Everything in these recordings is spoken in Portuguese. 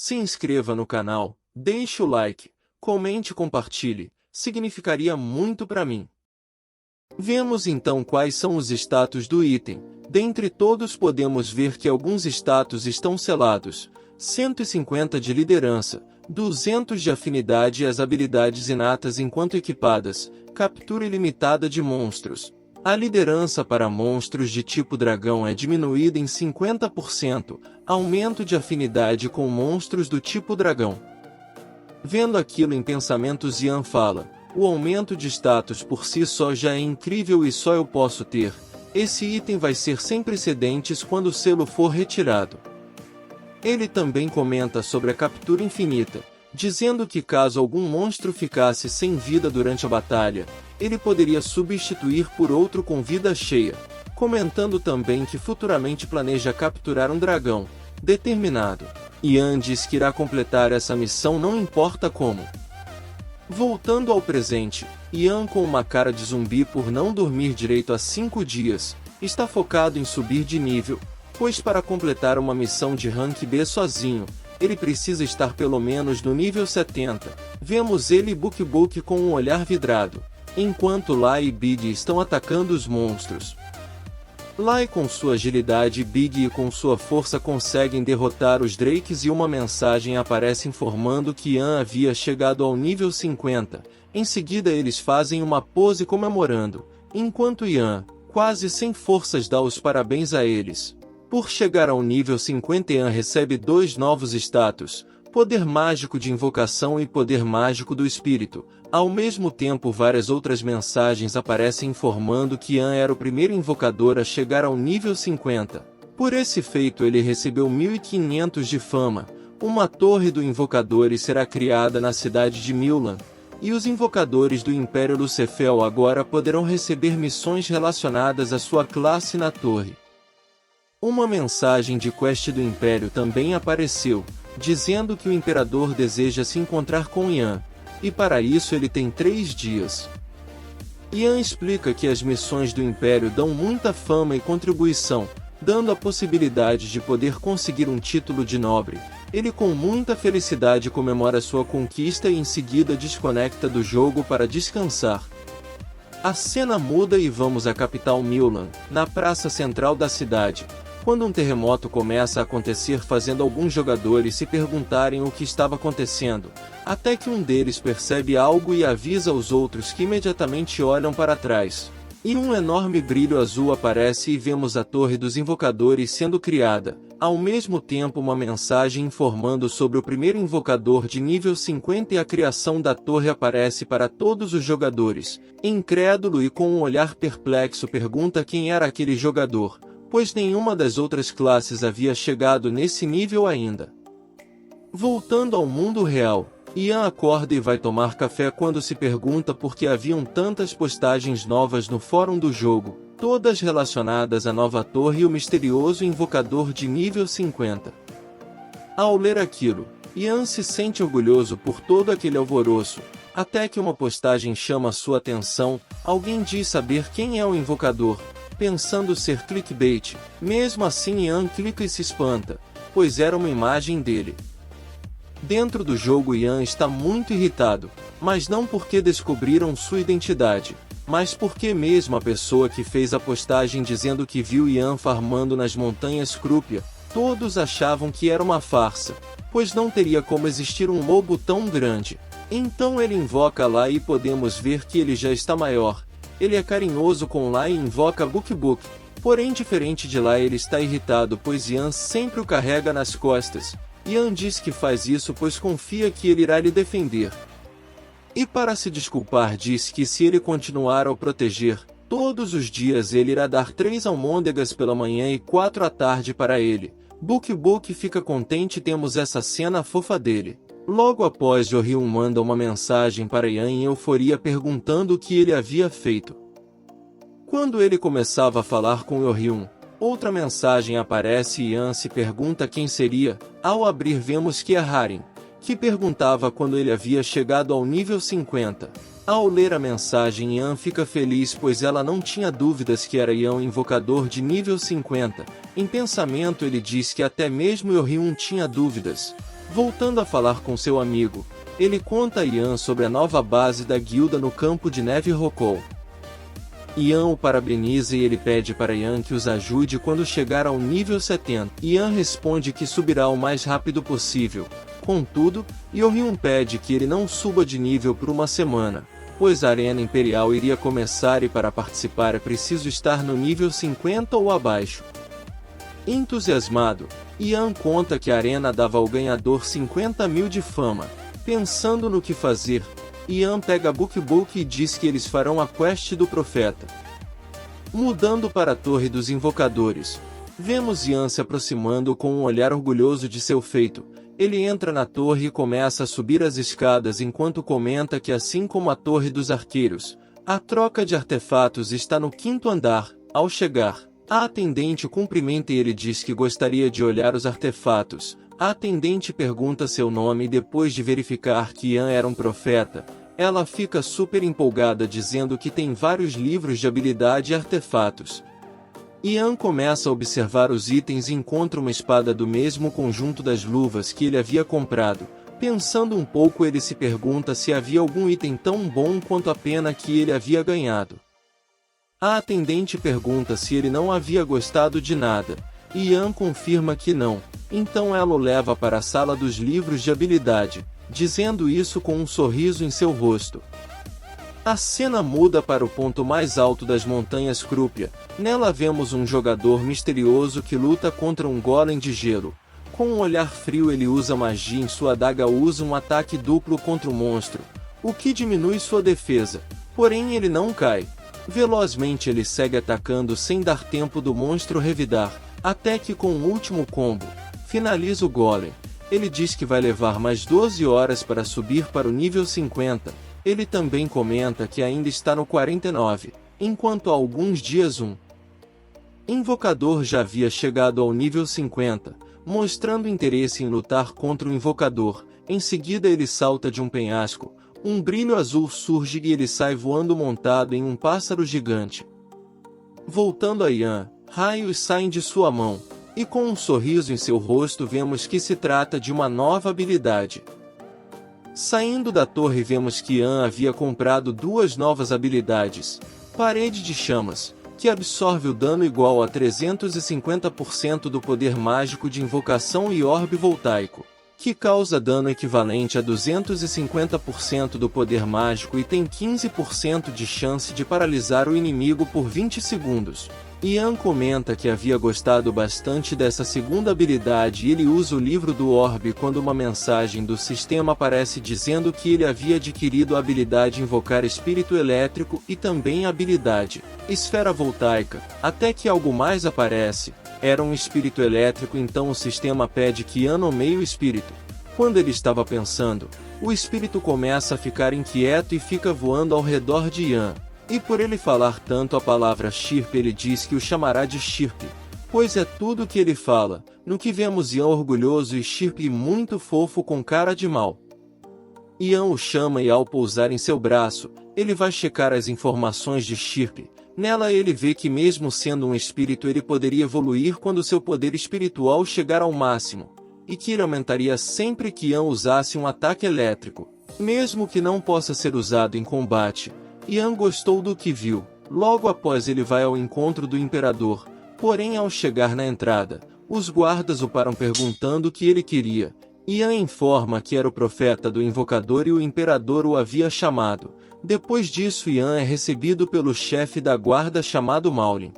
Se inscreva no canal, deixe o like, comente e compartilhe, significaria muito para mim. Vemos então quais são os status do item. Dentre todos podemos ver que alguns status estão selados: 150 de liderança, 200 de afinidade e as habilidades inatas enquanto equipadas, captura ilimitada de monstros. A liderança para monstros de tipo dragão é diminuída em 50%, aumento de afinidade com monstros do tipo dragão. Vendo aquilo em pensamentos, Ian fala: o aumento de status por si só já é incrível e só eu posso ter. Esse item vai ser sem precedentes quando o selo for retirado. Ele também comenta sobre a captura infinita, dizendo que caso algum monstro ficasse sem vida durante a batalha, ele poderia substituir por outro com vida cheia, comentando também que futuramente planeja capturar um dragão determinado. Ian diz que irá completar essa missão não importa como. Voltando ao presente, Ian, com uma cara de zumbi por não dormir direito há 5 dias, está focado em subir de nível, pois para completar uma missão de rank B sozinho, ele precisa estar pelo menos no nível 70. Vemos ele e Book com um olhar vidrado, enquanto Lai e Big estão atacando os monstros. Lai com sua agilidade e Big com sua força conseguem derrotar os Drakes e uma mensagem aparece informando que Ian havia chegado ao nível 50. Em seguida eles fazem uma pose comemorando, enquanto Ian, quase sem forças, dá os parabéns a eles. Por chegar ao nível 50, Ian recebe 2 novos status: poder mágico de invocação e poder mágico do espírito. Ao mesmo tempo, várias outras mensagens aparecem informando que Ian era o primeiro invocador a chegar ao nível 50. Por esse feito ele recebeu 1500 de fama, uma torre do invocador e será criada na cidade de Milan, e os invocadores do Império Lucefel agora poderão receber missões relacionadas à sua classe na torre. Uma mensagem de quest do Império também apareceu, dizendo que o Imperador deseja se encontrar com Ian, e para isso ele tem 3 dias. Ian explica que as missões do Império dão muita fama e contribuição, dando a possibilidade de poder conseguir um título de nobre. Ele com muita felicidade comemora sua conquista e em seguida desconecta do jogo para descansar. A cena muda e vamos à capital Milan, na praça central da cidade, quando um terremoto começa a acontecer, fazendo alguns jogadores se perguntarem o que estava acontecendo, até que um deles percebe algo e avisa os outros, que imediatamente olham para trás. E um enorme brilho azul aparece e vemos a Torre dos Invocadores sendo criada. Ao mesmo tempo, uma mensagem informando sobre o primeiro invocador de nível 50 e a criação da torre aparece para todos os jogadores. Incrédulo e com um olhar perplexo pergunta quem era aquele jogador, pois nenhuma das outras classes havia chegado nesse nível ainda. Voltando ao mundo real, Ian acorda e vai tomar café quando se pergunta por que haviam tantas postagens novas no fórum do jogo, todas relacionadas à nova torre e o misterioso invocador de nível 50. Ao ler aquilo, Ian se sente orgulhoso por todo aquele alvoroço, até que uma postagem chama sua atenção. Alguém diz saber quem é o invocador, pensando ser clickbait. Mesmo assim, Ian clica e se espanta, pois era uma imagem dele. Dentro do jogo, Ian está muito irritado, mas não porque descobriram sua identidade, mas porque mesmo a pessoa que fez a postagem dizendo que viu Ian farmando nas montanhas Krupia, todos achavam que era uma farsa, pois não teria como existir um lobo tão grande. Então ele invoca lá e podemos ver que ele já está maior. Ele é carinhoso com Lai e invoca Book, porém diferente de Lai, ele está irritado pois Ian sempre o carrega nas costas. Ian diz que faz isso pois confia que ele irá lhe defender. E para se desculpar diz que se ele continuar a o proteger, todos os dias ele irá dar 3 almôndegas pela manhã e 4 à tarde para ele. Book fica contente e temos essa cena fofa dele. Logo após, Jo-hyun manda uma mensagem para Ian em euforia perguntando o que ele havia feito. Quando ele começava a falar com Jo-hyun, outra mensagem aparece e Ian se pergunta quem seria. Ao abrir vemos que é Harin, que perguntava quando ele havia chegado ao nível 50. Ao ler a mensagem, Ian fica feliz pois ela não tinha dúvidas que era Ian o invocador de nível 50. Em pensamento ele diz que até mesmo Jo-hyun tinha dúvidas. Voltando a falar com seu amigo, ele conta a Ian sobre a nova base da guilda no campo de neve Rocol. Ian o parabeniza e ele pede para Ian que os ajude quando chegar ao nível 70. Ian responde que subirá o mais rápido possível. Contudo, Yohyun pede que ele não suba de nível por uma semana, pois a Arena Imperial iria começar e para participar é preciso estar no nível 50 ou abaixo. Entusiasmado, Ian conta que a arena dava ao ganhador 50.000 de fama. Pensando no que fazer, Ian pega Book e diz que eles farão a quest do profeta. Mudando para a Torre dos Invocadores, vemos Ian se aproximando com um olhar orgulhoso de seu feito. Ele entra na torre e começa a subir as escadas enquanto comenta que assim como a Torre dos Arqueiros, a troca de artefatos está no 5º andar. Ao chegar, a atendente cumprimenta e ele diz que gostaria de olhar os artefatos. A atendente pergunta seu nome e depois de verificar que Ian era um profeta, ela fica super empolgada dizendo que tem vários livros de habilidade e artefatos. Ian começa a observar os itens e encontra uma espada do mesmo conjunto das luvas que ele havia comprado. Pensando um pouco, ele se pergunta se havia algum item tão bom quanto a pena que ele havia ganhado. A atendente pergunta se ele não havia gostado de nada. Ian confirma que não, então ela o leva para a sala dos livros de habilidade, dizendo isso com um sorriso em seu rosto. A cena muda para o ponto mais alto das montanhas Krupia. Nela vemos um jogador misterioso que luta contra um golem de gelo. Com um olhar frio ele usa magia em sua adaga, usa um ataque duplo contra o monstro, o que diminui sua defesa, porém ele não cai. Velozmente ele segue atacando sem dar tempo do monstro revidar, até que com o último combo, finaliza o golem. Ele diz que vai levar mais 12 horas para subir para o nível 50, ele também comenta que ainda está no 49, enquanto há alguns dias um invocador já havia chegado ao nível 50, mostrando interesse em lutar contra o invocador. Em seguida ele salta de um penhasco, um brilho azul surge e ele sai voando montado em um pássaro gigante. Voltando a Ian, raios saem de sua mão, e com um sorriso em seu rosto vemos que se trata de uma nova habilidade. Saindo da torre vemos que Ian havia comprado duas novas habilidades: Parede de Chamas, que absorve o dano igual a 350% do poder mágico de invocação, e Orbe Voltaico, que causa dano equivalente a 250% do poder mágico e tem 15% de chance de paralisar o inimigo por 20 segundos. Ian comenta que havia gostado bastante dessa segunda habilidade e ele usa o livro do Orbe quando uma mensagem do sistema aparece dizendo que ele havia adquirido a habilidade Invocar Espírito Elétrico e também a habilidade Esfera Voltaica, até que algo mais aparece. Era um espírito elétrico, então o sistema pede que Ian nomeie o espírito. Quando ele estava pensando, o espírito começa a ficar inquieto e fica voando ao redor de Ian. E por ele falar tanto a palavra Chirp, ele diz que o chamará de Chirp, pois é tudo o que ele fala, no que vemos Ian orgulhoso e Chirp muito fofo com cara de mal. Ian o chama e ao pousar em seu braço, ele vai checar as informações de Chirp. Nela ele vê que mesmo sendo um espírito ele poderia evoluir quando seu poder espiritual chegar ao máximo, e que ele aumentaria sempre que Ian usasse um ataque elétrico, mesmo que não possa ser usado em combate. Ian gostou do que viu. Logo após ele vai ao encontro do imperador, porém ao chegar na entrada, os guardas o param perguntando o que ele queria. Ian informa que era o profeta do invocador e o imperador o havia chamado. Depois disso Ian é recebido pelo chefe da guarda chamado Maulin,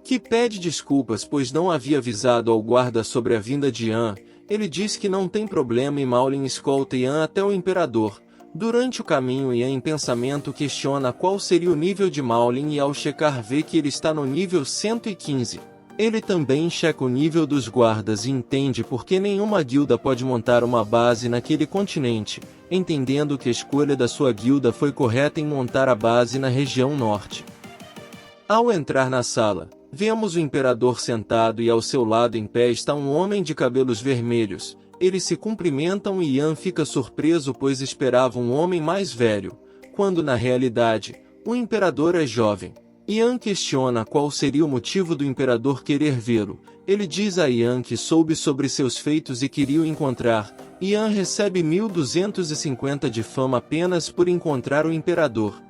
que pede desculpas pois não havia avisado ao guarda sobre a vinda de Ian. Ele diz que não tem problema e Maulin escolta Ian até o imperador. Durante o caminho Ian em pensamento questiona qual seria o nível de Maulin e ao checar vê que ele está no nível 115. Ele também checa o nível dos guardas e entende por que nenhuma guilda pode montar uma base naquele continente, entendendo que a escolha da sua guilda foi correta em montar a base na região norte. Ao entrar na sala, vemos o imperador sentado e ao seu lado em pé está um homem de cabelos vermelhos. Eles se cumprimentam e Ian fica surpreso pois esperava um homem mais velho, quando na realidade, o imperador é jovem. Ian questiona qual seria o motivo do imperador querer vê-lo. Ele diz a Ian que soube sobre seus feitos e queria o encontrar. Ian recebe 1250 de fama apenas por encontrar o imperador.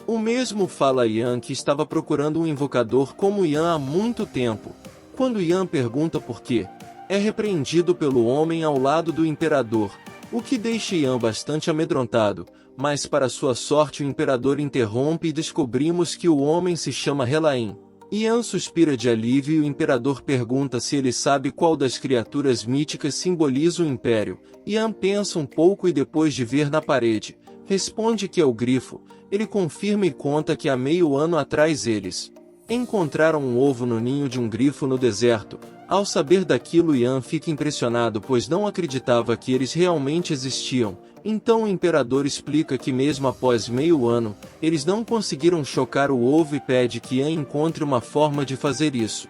O mesmo fala a Ian que estava procurando um invocador como Ian há muito tempo. Quando Ian pergunta por quê, é repreendido pelo homem ao lado do imperador, o que deixa Ian bastante amedrontado, mas para sua sorte o imperador interrompe e descobrimos que o homem se chama Helaim. Ian suspira de alívio e o imperador pergunta se ele sabe qual das criaturas míticas simboliza o império. Ian pensa um pouco e depois de ver na parede, responde que é o grifo. Ele confirma e conta que há meio ano atrás eles encontraram um ovo no ninho de um grifo no deserto. Ao saber daquilo, Ian fica impressionado pois não acreditava que eles realmente existiam. Então o imperador explica que mesmo após meio ano, eles não conseguiram chocar o ovo e pede que Ian encontre uma forma de fazer isso.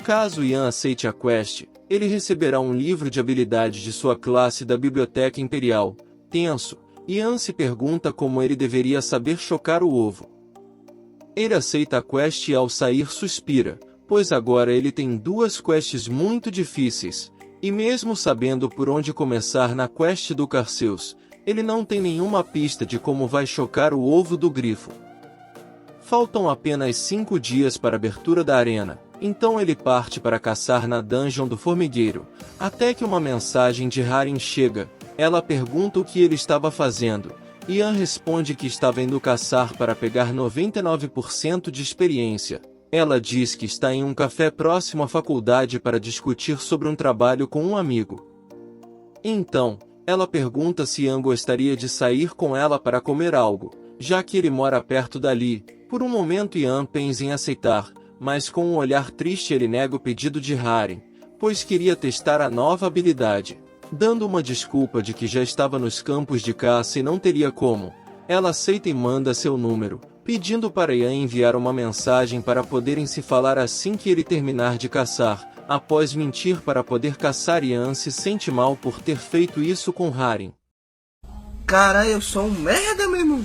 Caso Ian aceite a quest, ele receberá um livro de habilidades de sua classe da Biblioteca Imperial. Tenso, Ian se pergunta como ele deveria saber chocar o ovo. Ele aceita a quest e ao sair suspira, pois agora ele tem duas quests muito difíceis. E mesmo sabendo por onde começar na quest do Carseus, ele não tem nenhuma pista de como vai chocar o ovo do grifo. Faltam apenas 5 dias para a abertura da arena, então ele parte para caçar na dungeon do formigueiro, até que uma mensagem de Harin chega. Ela pergunta o que ele estava fazendo. Ian responde que estava indo caçar para pegar 99% de experiência. Ela diz que está em um café próximo à faculdade para discutir sobre um trabalho com um amigo. Então, ela pergunta se Ian gostaria de sair com ela para comer algo, já que ele mora perto dali. Por um momento Ian pensa em aceitar, mas com um olhar triste ele nega o pedido de Harin, pois queria testar a nova habilidade. Dando uma desculpa de que já estava nos campos de caça e não teria como, ela aceita e manda seu número, pedindo para Ian enviar uma mensagem para poderem se falar assim que ele terminar de caçar. Após mentir para poder caçar, Ian se sente mal por ter feito isso com Harin. Cara, eu sou um merda, meu irmão.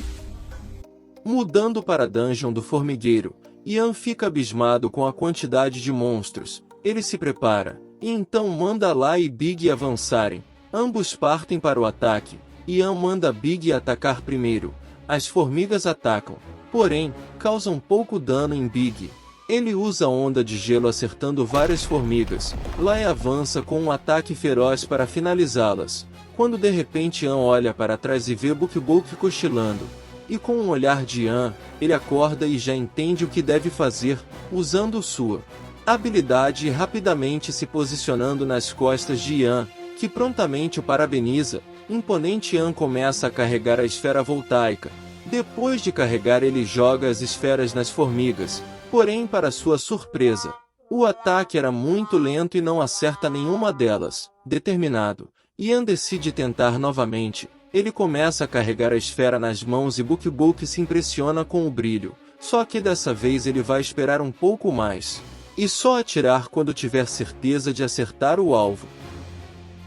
Mudando para a dungeon do formigueiro, Ian fica abismado com a quantidade de monstros. Ele se prepara, e então manda Lai e Big avançarem. Ambos partem para o ataque. Ian manda Big atacar primeiro. As formigas atacam, porém, causam pouco dano em Big. Ele usa a onda de gelo acertando várias formigas. Lai avança com um ataque feroz para finalizá-las. Quando de repente Ian olha para trás e vê Buk cochilando. E com um olhar de Ian, ele acorda e já entende o que deve fazer, usando sua habilidade e rapidamente se posicionando nas costas de Ian, que prontamente o parabeniza. Imponente, Ian começa a carregar a esfera voltaica. Depois de carregar, ele joga as esferas nas formigas, porém para sua surpresa, o ataque era muito lento e não acerta nenhuma delas. Determinado, Ian decide tentar novamente. Ele começa a carregar a esfera nas mãos e Buk se impressiona com o brilho, só que dessa vez ele vai esperar um pouco mais, e só atirar quando tiver certeza de acertar o alvo.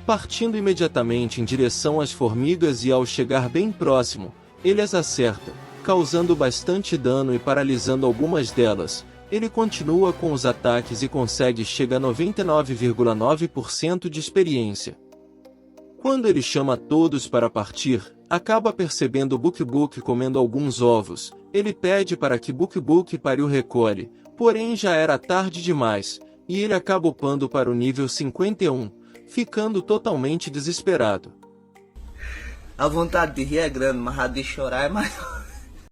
Partindo imediatamente em direção às formigas e ao chegar bem próximo, ele as acerta, causando bastante dano e paralisando algumas delas. Ele continua com os ataques e consegue chegar a 99,9% de experiência. Quando ele chama todos para partir, acaba percebendo Buk comendo alguns ovos. Ele pede para que Buk pare o recolhe, porém já era tarde demais, e ele acaba upando para o nível 51, ficando totalmente desesperado. A vontade de rir é grande, mas a de chorar é maior.